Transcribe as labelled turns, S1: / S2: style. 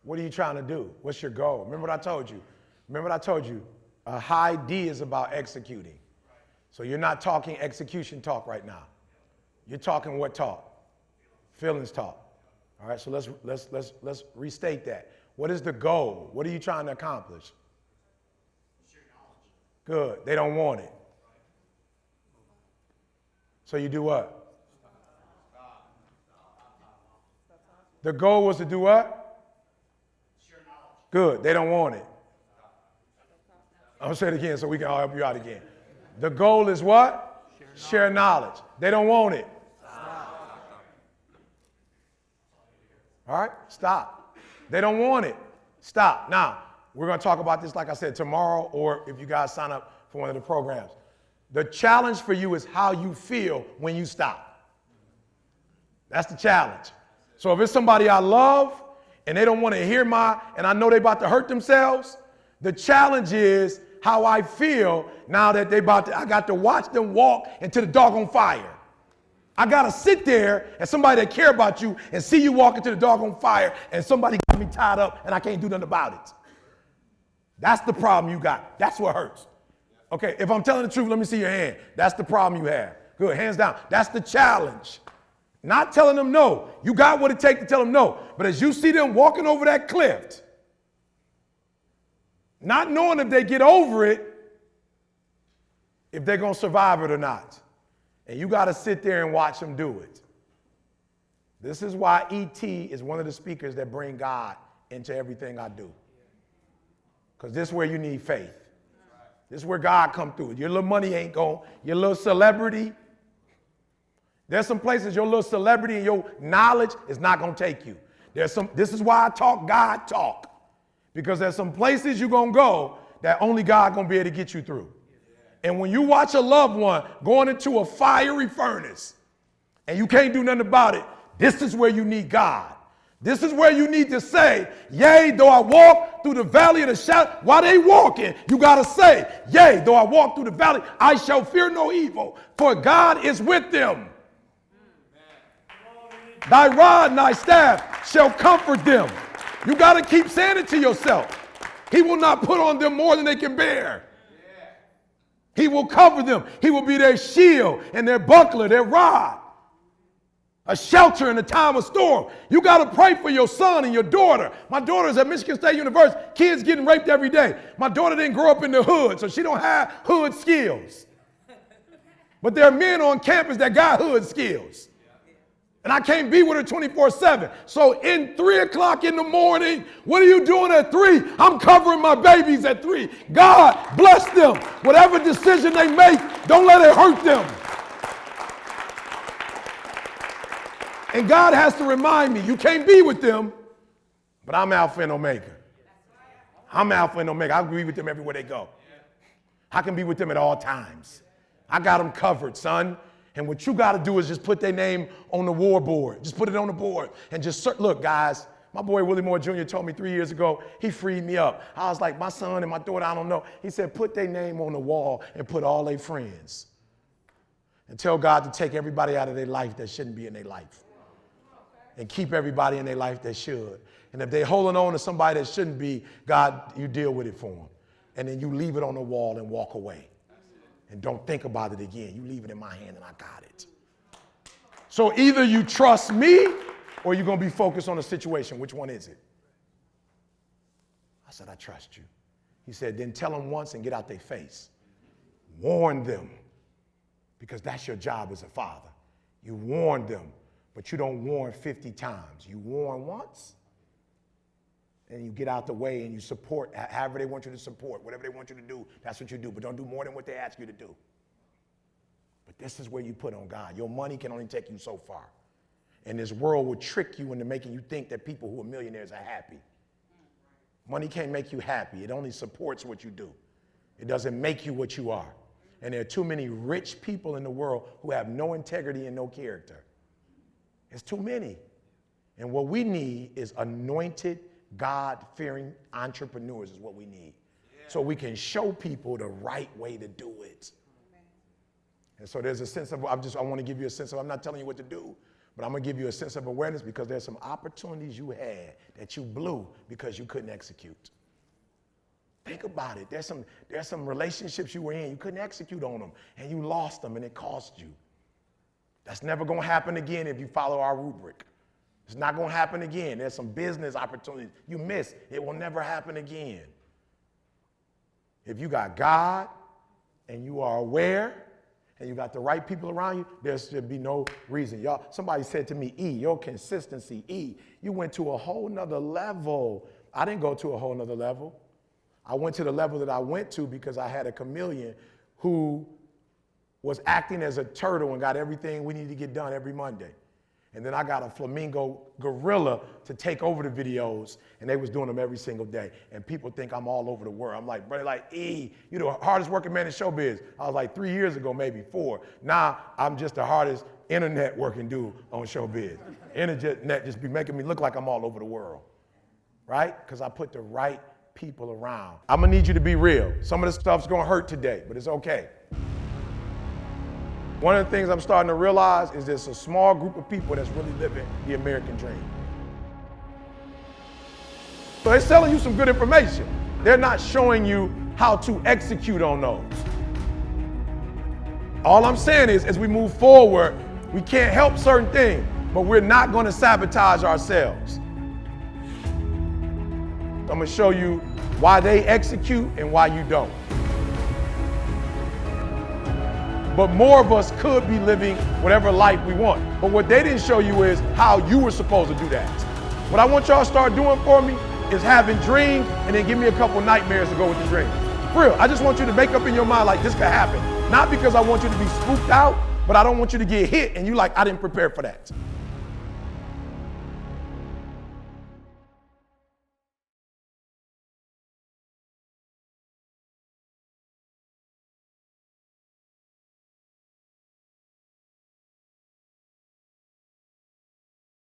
S1: What are you trying to do? What's your goal? Remember what I told you? A high D is about executing. So you're not talking execution talk right now. You're talking what talk? Feelings talk. All right, so let's restate that. What is the goal? What are you trying to accomplish?
S2: Share knowledge.
S1: Good. They don't want it. So you do what? The goal was to do what?
S2: Share knowledge.
S1: Good. They don't want it. I'll say it again so we can all help you out again. The goal is what? Share knowledge. They don't want it. All right? Stop. They don't want it. Stop. Now, we're going to talk about this, like I said, tomorrow, or if you guys sign up for one of the programs. The challenge for you is how you feel when you stop. That's the challenge. So if it's somebody I love and they don't want to hear and I know they're about to hurt themselves, the challenge is how I feel now that I got to watch them walk into the doggone fire. I got to sit there and somebody that care about you and see you walk into the doggone fire and somebody got me tied up and I can't do nothing about it. That's the problem you got. That's what hurts. Okay, if I'm telling the truth, let me see your hand. That's the problem you have. Good, hands down. That's the challenge. Not telling them no. You got what it takes to tell them no. But as you see them walking over that cliff, not knowing if they get over it, if they're going to survive it or not. And you got to sit there and watch them do it. This is why ET is one of the speakers that bring God into everything I do. Because this is where you need faith. This is where God come through. Your little money ain't going. Your little celebrity. There's some places your little celebrity and your knowledge is not going to take you. This is why I talk God talk. Because there's some places you're going to go that only God going to be able to get you through. And when you watch a loved one going into a fiery furnace and you can't do nothing about it, this is where you need God. This is where you need to say, yea, though I walk through the valley of the shadow. While they walking, you got to say, yea, though I walk through the valley, I shall fear no evil, for God is with them. Thy rod and thy staff shall comfort them. You got to keep saying it to yourself. He will not put on them more than they can bear. He will cover them. He will be their shield and their buckler, their rod. A shelter in a time of storm. You got to pray for your son and your daughter. My daughter's at Michigan State University. Kids getting raped every day. My daughter didn't grow up in the hood, so she don't have hood skills. But there are men on campus that got hood skills. And I can't be with her 24/7. So in 3 o'clock in the morning, what are you doing at 3? I'm covering my babies at 3. God bless them. Whatever decision they make, don't let it hurt them. And God has to remind me, you can't be with them, but I'm Alpha and Omega. I'm Alpha and Omega. I'll be with them everywhere they go. I can be with them at all times. I got them covered, son. And what you got to do is just put their name on the war board. Just put it on the board. And just look, guys, my boy Willie Moore Jr. told me 3 years ago, he freed me up. I was like, my son and my daughter, I don't know. He said, put their name on the wall and put all their friends. And tell God to take everybody out of their life that shouldn't be in their life. And keep everybody in their life that should. And if they're holding on to somebody that shouldn't be, God, you deal with it for them. And then you leave it on the wall and walk away. And don't think about it again. You leave it in my hand and I got it. So either you trust me or you're going to be focused on the situation. Which one is it? I said, I trust you. He said, then tell them once and get out their face. Warn them. Because that's your job as a father. You warn them, but you don't warn 50 times. You warn once. And you get out the way and you support however they want you to support. Whatever they want you to do, that's what you do. But don't do more than what they ask you to do. But this is where you put on God. Your money can only take you so far. And this world will trick you into making you think that people who are millionaires are happy. Money can't make you happy. It only supports what you do. It doesn't make you what you are. And there are too many rich people in the world who have no integrity and no character. It's too many. And what we need is anointed, God-fearing entrepreneurs is what we need. Yeah. So we can show people the right way to do it. Amen. And so there's a sense of, I want to give you a sense of, I'm not telling you what to do, But I'm gonna give you a sense of awareness because there's some opportunities you had that you blew because you couldn't execute. Think about it. There's some relationships you were in, you couldn't execute on them, and you lost them, and it cost you. That's never gonna happen again if you follow our rubric. It's not gonna happen again. There's some business opportunities you missed. It will never happen again. If you got God and you are aware and you got the right people around you, there should be no reason. Y'all, somebody said to me, E, your consistency, E, you went to a whole nother level. I didn't go to a whole nother level. I went to the level that I went to because I had a chameleon who was acting as a turtle and got everything we needed to get done every Monday. And then I got a flamingo gorilla to take over the videos, and they was doing them every single day. And people think I'm all over the world. I'm like, brother, like, E, you the hardest working man in showbiz. I was like 3 years ago, maybe 4. Now I'm just the hardest internet working dude on showbiz. Internet just be making me look like I'm all over the world, right? Because I put the right people around. I'm gonna need you to be real. Some of the stuff's gonna hurt today, but it's okay. One of the things I'm starting to realize is there's a small group of people that's really living the American dream. So they're selling you some good information. They're not showing you how to execute on those. All I'm saying is, as we move forward, we can't help certain things, but we're not going to sabotage ourselves. I'm going to show you why they execute and why you don't. But more of us could be living whatever life we want. But what they didn't show you is how you were supposed to do that. What I want y'all to start doing for me is having dreams and then give me a couple nightmares to go with the dreams. For real, I just want you to make up in your mind like this could happen. Not because I want you to be spooked out, but I don't want you to get hit and you like, I didn't prepare for that.